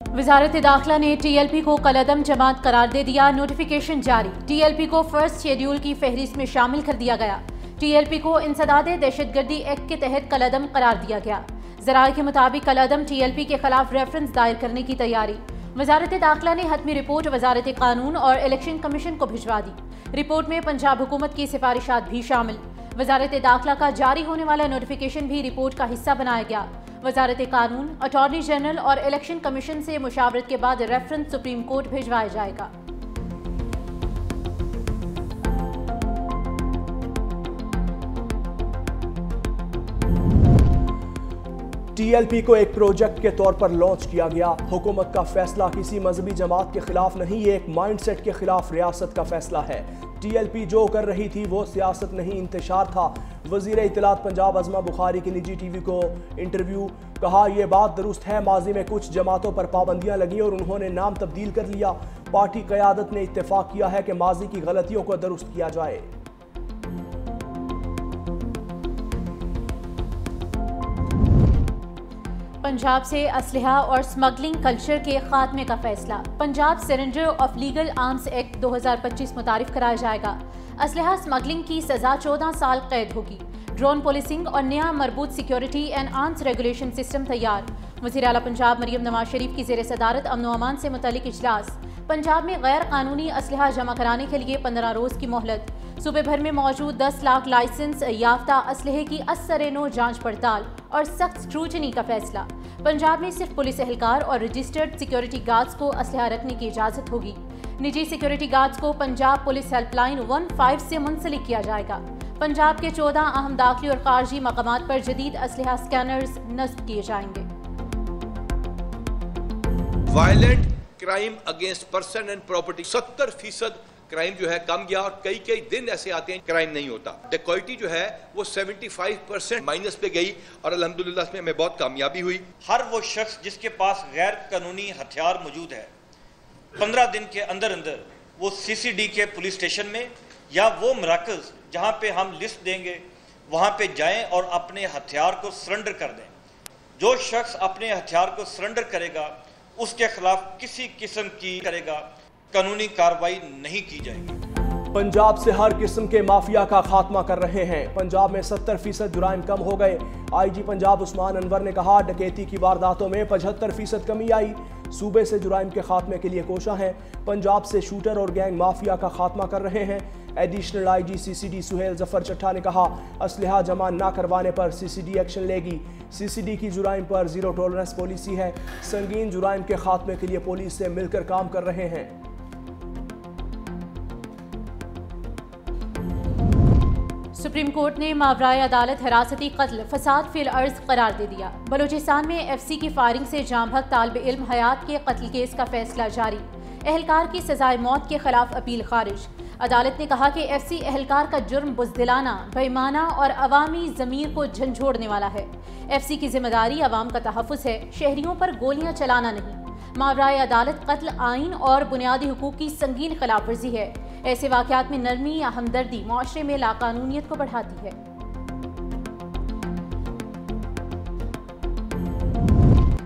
वजारत दाखिला ने TLP को कलअदम जमात करार दे दिया। नोटिफिकेशन जारी। TLP को फर्स्ट शेड्यूल की फहरिस्त में शामिल कर दिया गया। TLP को इंसदाद दहशतगर्दी एक्ट के तहत कलअदम करार दिया गया। ज़राए के मुताबिक कलअदम TLP के खिलाफ रेफरेंस दायर करने की तैयारी। वजारत दाखिला ने हतमी रिपोर्ट वजारत कानून और इलेक्शन कमीशन को भिजवा दी। रिपोर्ट में पंजाब हुकूमत की सिफारिशात भी शामिल। वजारत दाखिला का जारी होने वाला नोटिफिकेशन भी रिपोर्ट का हिस्सा बनाया गया। वजारत कानून, अटॉर्नी जनरल और इलेक्शन कमीशन से मुशावरत के बाद रेफरेंस सुप्रीम कोर्ट भिजवाया जाएगा। TLP को एक प्रोजेक्ट के तौर पर लॉन्च किया गया। हुकूमत का फैसला किसी मजहबी जमात के खिलाफ नहीं, ये एक माइंडसेट के खिलाफ रियासत का फैसला है। TLP जो कर रही थी वो सियासत नहीं, इंतशार था। वजीर इत्तलात पंजाब अज़मा बुखारी की निजी TV को इंटरव्यू। कहा, यह बात दुरुस्त है, माजी में कुछ जमातों पर पाबंदियां लगी और उन्होंने नाम तब्दील कर लिया। पार्टी क़यादत ने इत्तेफाक किया है कि माजी की गलतियों को दुरुस्त किया जाए। पंजाब से असलहा और स्मगलिंग कल्चर के खात्मे का फैसला। Punjab surrender of legal arms act 2025 मुतारिफ कराया जाएगा। असलहा स्मगलिंग की सजा 14 साल कैद होगी। ड्रोन पुलिसिंग और नया मरबूत security and arms regulation system तैयार। वज़ीर आला पंजाब मरियम नवाज शरीफ की ज़ेर सदारत अमन व अमान से मुतल्लिक इजलास। पंजाब में गैर कानूनी असलहा जमा कराने के लिए 15 रोज़ की मोहलत। सूबे भर में मौजूद 10 लाख लाइसेंस याफ्ता असलहे की असर-ए-नो जांच पड़ताल और सख्त स्क्रूटनी का फैसला। पंजाब में सिर्फ पुलिस एहलकार और रजिस्टर्ड सिक्योरिटी गार्ड्स को असलहा रखने की इजाज़त होगी। निजी सिक्योरिटी गार्ड्स को पंजाब पुलिस हेल्पलाइन 15 से मुंसलिक किया जाएगा। पंजाब के 14 अहम दाखिली और खारजी मकामात पर जदीद असलहा स्कैनर्स नस्ब किए जाएंगे। Violent crime against person and property 70% crime जो है कम गया और कई दिन ऐसे आते हैं क्राइम नहीं होता। डेकॉइटी जो है वो 75% माइनस पे गई और अल्हम्दुलिल्लाह इसमें हमें बहुत कामयाबी हुई। हर वो शख्स जिसके पास गैर कानूनी हथियार मौजूद है 15 दिन के अंदर अंदर वो CCD के पुलिस स्टेशन में या वो मराकज़ जहाँ पे हम लिस्ट देंगे वहाँ पे जाएं और अपने हथियार को सरेंडर कर दें। जो शख्स अपने हथियार को सरेंडर करेगा उसके खिलाफ किसी किस्म की कानूनी कार्रवाई नहीं की जाएगी। पंजाब से हर किस्म के माफिया का खात्मा कर रहे हैं। पंजाब में 70% जुराइम कम हो गए। IG पंजाब उस्मान अनवर ने कहा, डकैती की वारदातों में 75% कमी आई। सूबे से जुराइम के खात्मे के लिए कोशा हैं। पंजाब से शूटर और गैंग माफिया का खात्मा कर रहे हैं। Additional IG CCD Suhail Zafar Chatha ने कहा, असलहा जमा ना करवाने पर CCD एक्शन लेगी। CCD की जुराइम पर जीरो टॉलरेंस पॉलिसी है। संगीन जुराइम के खात्मे के लिए पुलिस से मिलकर काम कर रहे हैं। सुप्रीम कोर्ट ने मावराए अदालत हिरासती कत्ल फसाद फिल अर्ज करार दे दिया। बलूचिस्तान में FC की फायरिंग से जांभक तालिब इल्म हयात के कत्ल केस का फैसला जारी। एहलकार की सजाए मौत के खिलाफ अपील खारिज। अदालत ने कहा कि FC एहलकार का जुर्म बुज़दिलाना, बेईमाना और अवामी ज़मीर को झंझोड़ने वाला है। FC की जिम्मेदारी अवाम का तहफ़्फ़ुज़ है, शहरियों पर गोलियां चलाना नहीं। मावराए अदालत कत्ल आइन और बुनियादी हुकूक की संगीन खिलाफ वर्जी है। ऐसे वाक़यात में नरमी या हमदर्दी मुआशरे में लाकानूनियत को बढ़ाती है।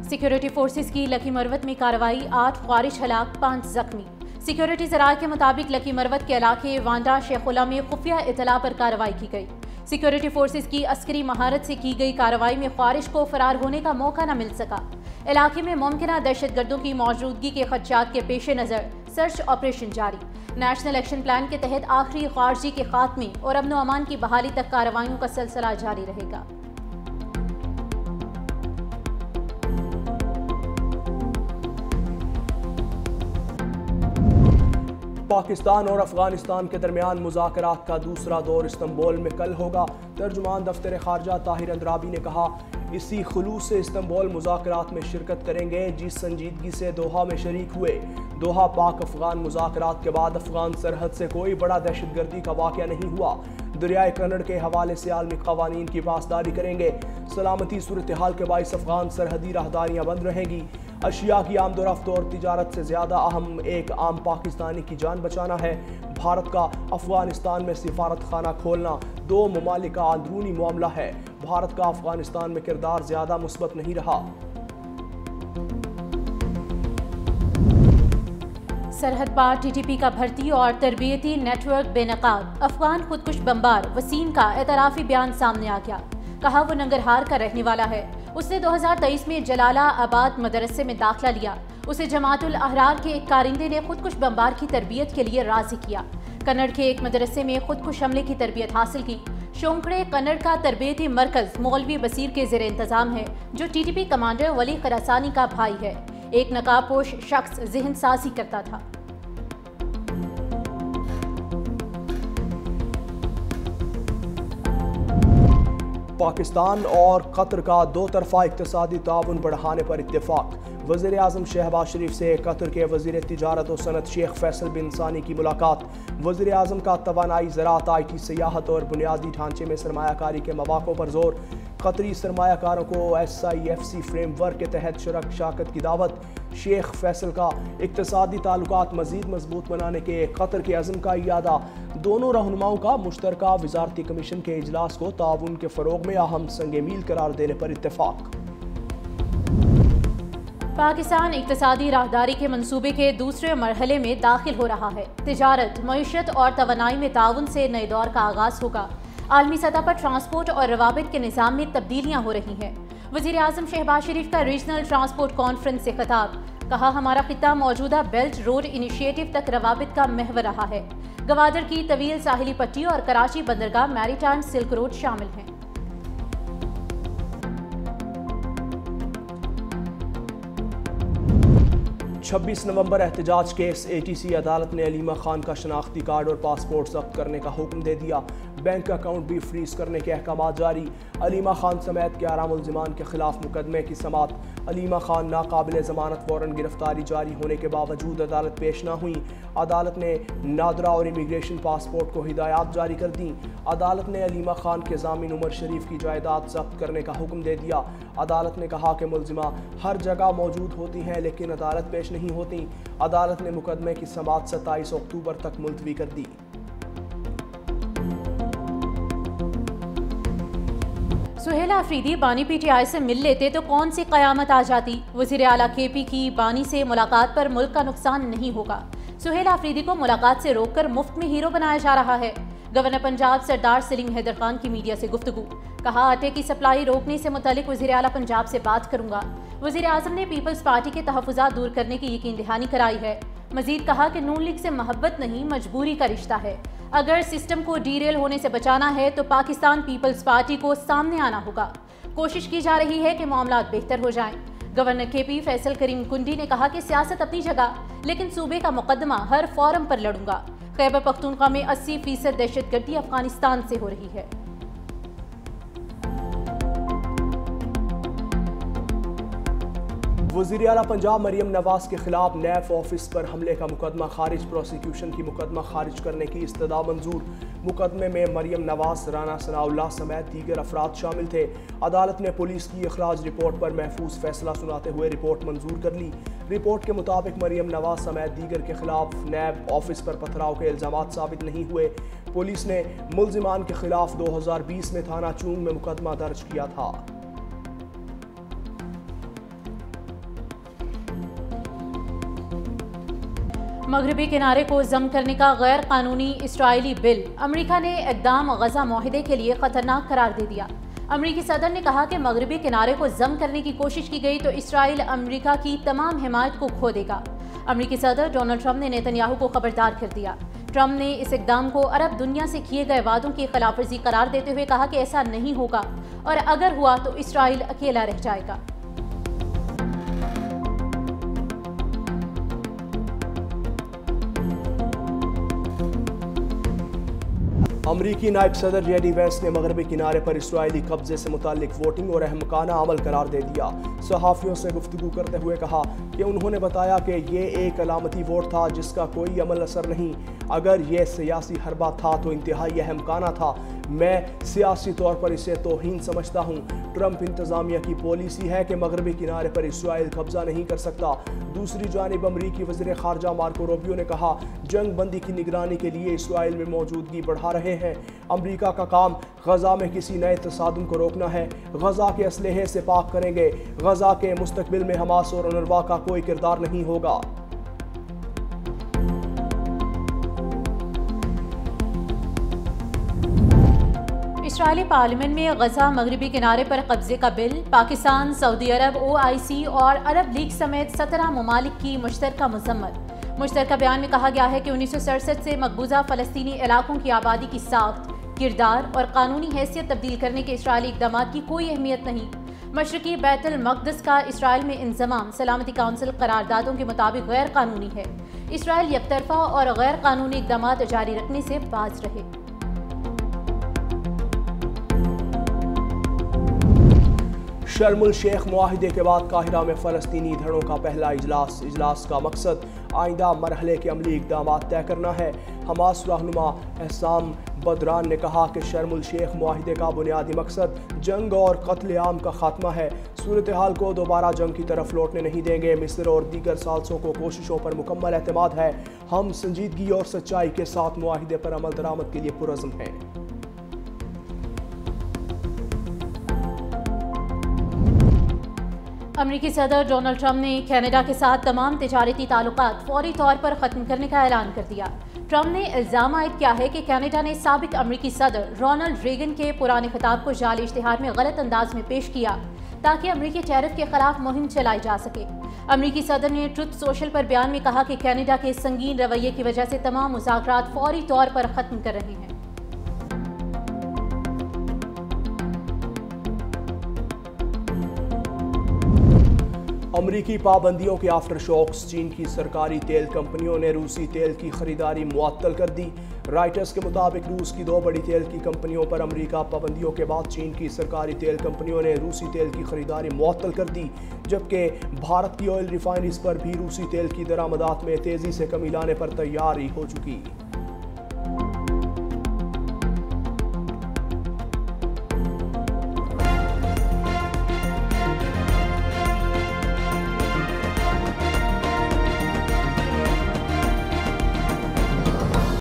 सिक्योरिटी फोर्सेस की लकी मरवत में कार्रवाई, 8 ख्वारिज हलाक, 5 जख्मी। सिक्योरिटी ज़राए के मुताबिक लकी मरवत के इलाके वांडा शेखुला में खुफिया इतला पर कार्रवाई की गई। सिक्योरिटी फोर्सेस की अस्करी महारत से की गई कार्रवाई में ख्वारिज को फरार होने का मौका न मिल सका। इलाके में मुमकिना दहशतगर्दों की मौजूदगी के खदशात के पेश नज़र सर्च ऑपरेशन जारी। नेशनल एक्शन प्लान के तहत आखिरी खारजी के खात्मे और अमन व अमान की बहाली तक कार्रवाइयों का सिलसिला जारी रहेगा। पाकिस्तान और अफगानिस्तान के दरमियान मुज़ाकरात का दूसरा दौर इस्तांबुल में कल होगा। तर्जुमान दफ्तर खारजा ताहिर अंद्राबी ने कहा, इसी खुलूस से इस्तांबुल मुज़ाकरात में शिरकत करेंगे। जिस संजीदगी से दोहा में शरीक हुए। दोहा पाक अफगान मुज़ाकरात के बाद अफगान सरहद से कोई बड़ा दहशतगर्दी का वाक़या नहीं हुआ। दरियाए कन्नड़ के हवाले से आलमी कवानीन की पासदारी करेंगे। सलामती सूरत हाल के बाइस अफगान सरहदी राहदारियाँ बंद रहेंगी। अशिया की आमदोरफ्त और तिजारत से ज़्यादा अहम एक आम पाकिस्तानी की जान बचाना है। भारत का अफगानिस्तान में सिफारत खाना खोलना 2 ममालिक का अंदरूनी मामला है। भारत का अफगानिस्तान में किरदार ज़्यादा मुस्बत नहीं रहा। सरहद पार टीटीपी का भर्ती और तरबियती नेटवर्क बेनकाब। अफगान खुदकुश बमबार वसीम का एतराफ़ी बयान सामने आ गया। कहा वो नंगरहार का रहने वाला है। उसने 2023 में जलाला आबाद मदरसे में दाखिला लिया। उसे जमातुल अहरार के एक कारिंदे ने खुदकुश बमबार की तरबियत के लिए राज़ी किया। कन्नड़ के एक मदरसे में खुदकुश हमले की तरबियत हासिल की। शोंकड़े कन्नड़ का तरबियती मरकज मौलवी बसीर के ज़ेर इंतज़ाम है, जो टीटीपी कमांडर वली खरासानी का भाई है। एक नकाबपोश शख्स ज़हन साजी करता था। पाकिस्तान और कतर का दो तरफा इक़्तिसादी ताउन बढ़ाने पर इत्तेफाक। वज़ीर आज़म शहबाज शरीफ से कतर के वज़ीर तिजारत और सनत शेख फैसल बिन सानी की मुलाकात। वज़ीर आज़म का तवानाई, ज़राअत, IT, सियाहत और बुनियादी ढांचे में सरमायाकारी के मौक़ों पर जोर। कतरी सरमायाकारों को SIFC फ्रेमवर्क के तहत शराकत की दावत। शेख फैसल का इक़्तिसादी ताल्लुकात मज़ीद मजबूत बनाने के कतर के अज़्म का इयादा। दोनों रहनुमाओं का मुश्तरका वज़ारती कमीशन के इजलास को ताउन के फ़रोग़ में अहम संग मील करार देने पर इत्तेफाक। पाकिस्तान इक़्तिसादी राहदारी के मंसूबे के दूसरे मरहले में दाखिल हो रहा है। तिजारत, मईशत और तवानाई में ताउन से नए दौर का आगाज़ होगा। आलमी सतह पर ट्रांसपोर्ट और रवाबित के निज़ाम में तब्दीलियाँ हो रही हैं। वज़ीर आज़म शहबाज शरीफ का रीजनल ट्रांसपोर्ट कॉन्फ्रेंस से खिताब। कहा हमारा खित्ता मौजूदा बेल्ट रोड इनिशिएटिव तक रवाबित का महवर रहा है। गवादर की तवील साहिली पट्टी और कराची बंदरगाह मैरीटाइम सिल्क रोड शामिल हैं। 26 नवंबर एहतजाज केस। ATC अदालत ने अलीमा खान का शनाख्ती कार्ड और पासपोर्ट जब्त करने का हुक्म दे दिया। बैंक अकाउंट भी फ्रीज करने के अहकाम जारी। अलीमा खान समेत 11 मुल्जिमान के खिलाफ मुकदमे की समाअत। अलीमा खान नाकाबिल ज़मानत वारंट गिरफ्तारी जारी होने के बावजूद अदालत पेश न हुई। अदालत ने नादरा और इमिग्रेशन पासपोर्ट को हिदायत जारी कर दी। अदालत ने अलीमा खान के जामिन उमर शरीफ की जायदाद जब्त करने का हुक्म दे दिया। अदालत ने कहा कि मुल्जिमा हर जगह मौजूद होती हैं लेकिन अदालत पेश नहीं होती। अदालत ने मुकदमे की समाअत 27 अक्टूबर तक मुलतवी कर दी। सुहेल आफरीदी बानी PTI से मिल लेते तो कौन सी क़यामत आ जाती। वज़ीर आला KP की बानी से मुलाकात पर मुल्क का नुकसान नहीं होगा। सुहेल आफरीदी को मुलाकात से रोककर मुफ्त में हीरो बनाया जा रहा है। गवर्नर पंजाब सरदार सलीम हैदर खान की मीडिया से गुफ्तगू। कहा आटे की सप्लाई रोकने से मुतालिक वज़ीर आला पंजाब से बात करूंगा। वज़ीर आज़म ने पीपल्स पार्टी के तहफ़्फ़ुज़ात दूर करने की यकीन दहानी कराई है। मजीद कहा कि नून लीग से मोहब्बत नहीं मजबूरी का रिश्ता है। अगर सिस्टम को डीरेल होने से बचाना है तो पाकिस्तान पीपल्स पार्टी को सामने आना होगा। कोशिश की जा रही है कि मामला बेहतर हो जाएं। गवर्नर KP फैसल करीम कुंडी ने कहा कि सियासत अपनी जगह, लेकिन सूबे का मुकदमा हर फोरम पर लड़ूंगा। खैबर पख्तूनख्वा में 80% दहशतगर्दी अफगानिस्तान से हो रही है। वज़ीर आला पंजाब मरियम नवाज के खिलाफ नैब ऑफिस पर हमले का मुकदमा खारिज। प्रोसिक्यूशन की मुकदमा खारिज करने की इस्तदा मंजूर। मुकदमे में मरियम नवाज, राना सनाउल्लाह समेत दीगर अफराद शामिल थे। अदालत ने पुलिस की अखराज रिपोर्ट पर महफूज फैसला सुनाते हुए रिपोर्ट मंजूर कर ली। रिपोर्ट के मुताबिक मरियम नवाज समेत दीगर के खिलाफ नैब ऑफिस पर पथराव के इल्ज़ामात साबित नहीं हुए। पुलिस ने मुल्जिमान के खिलाफ 2020 में थाना चूंग में मुकदमा दर्ज किया था। मगरबी किनारे को जम करने का गैर कानूनी इसराइली बिल। अमरीका ने इक़दाम गज़ा मुआहिदे के लिए ख़तरनाक करार दे दिया। अमरीकी सदर ने कहा कि मगरबी किनारे को जम करने की कोशिश की गई तो इसराइल अमरीका की तमाम हिमायत को खो देगा। अमरीकी सदर डोनाल्ड ट्रंप ने नेतन्याहू को खबरदार कर दिया। ट्रंप ने इस इक़दाम को अरब दुनिया से किए गए वादों की खिलाफवर्जी करार देते हुए कहा कि ऐसा नहीं होगा और अगर हुआ तो इसराइल अकेला रह जाएगा। अमरीकी नायब सदर JD वैंस ने मगरबी किनारे पर इसराइली कब्जे से मुतालिक वोटिंग और अहमकाना अमल करार दे दिया। सहाफ़ियों से गुफ्तगू करते हुए कहा कि उन्होंने बताया कि ये एक अलामती वोट था जिसका कोई अमल असर नहीं। अगर ये सियासी हरबा था तो इंतहाई अहमकाना था। मैं सियासी तौर पर इसे तौहीन समझता हूँ। ट्रंप इंतज़ामिया की पॉलिसी है कि मगरबी किनारे पर इसराइल कब्जा नहीं कर सकता। दूसरी जानिब अमरीकी वज़ीर ख़ारजा मार्को रूबियो ने कहा जंग बंदी की निगरानी के लिए इसराइल में मौजूदगी बढ़ा रहे हैं। अमरीका का काम गज़ा में किसी नए तसादुम को रोकना है। गज़ा के असलहे से पाक करेंगे। गज़ा के मुस्तकबिल में हमास और उनरवा का कोई किरदार नहीं होगा। اسرائیلی پارلیمنٹ میں غزہ مغربی کنارے پر قبضے کا بل، پاکستان، سعودی عرب، OIC اور عرب لیگ سمیت 17 ممالک کی مشترکہ مذمت۔ مشترکہ بیان میں کہا گیا ہے کہ 1967 سے مقبوضہ فلسطینی علاقوں کی آبادی کی ساخت، کردار اور قانونی حیثیت تبدیل کرنے کے اسرائیلی اقدامات کی کوئی اہمیت نہیں۔ مشرقی بیت المقدس کا اسرائیل میں انضمام سلامتی کونسل قراردادوں کے مطابق غیر قانونی ہے۔ اسرائیل یک طرفہ اور غیر قانونی اقدامات جاری رکھنے سے باز رہے۔ شرم الشیخ معاہدے کے بعد قاہرہ میں فلسطینی دھڑوں کا پہلا اجلاس کا مقصد آئندہ مرحلے کے عملی اقدامات طے کرنا ہے۔ حماس رہنما حسام بدران نے کہا کہ شرم الشیخ معاہدے کا بنیادی مقصد جنگ اور قتل عام کا خاتمہ ہے۔ صورتحال کو دوبارہ جنگ کی طرف لوٹنے نہیں دیں گے۔ مصر اور دیگر ثالثوں کو کوششوں پر مکمل اعتماد ہے۔ ہم سنجیدگی اور سچائی کے ساتھ معاہدے پر عمل درآمد کے لیے پرعزم ہیں۔ امریکی صدر ڈونلڈ ٹرمپ نے کینیڈا کے ساتھ تمام تجارتی تعلقات فوری طور پر ختم کرنے کا اعلان کر دیا۔ ٹرمپ نے الزام عائد کیا ہے کہ کینیڈا نے سابق امریکی صدر رونلڈ ریگن کے پرانے خطاب کو جعلی اشتہار میں غلط انداز میں پیش کیا تاکہ امریکی ٹیرف کے خلاف مہم چلائی جا سکے۔ امریکی صدر نے ٹروتھ سوشل پر بیان میں کہا کہ کینیڈا کے سنگین رویے کی وجہ سے تمام مذاکرات فوری طور پر ختم کر رہے ہیں۔ امریکی پابندیوں کے آفٹر شاکس، چین کی سرکاری تیل کمپنیوں نے روسی تیل کی خریداری معطل کر دی۔ رائٹرز کے مطابق روس کی 2 بڑی تیل کی کمپنیوں پر امریکہ پابندیوں کے بعد چین کی سرکاری تیل کمپنیوں نے روسی تیل کی خریداری معطل کر دی، جبکہ بھارت کی آئل ریفائنریز پر بھی روسی تیل کی درآمدات میں تیزی سے کمی لانے پر تیاری ہو چکی۔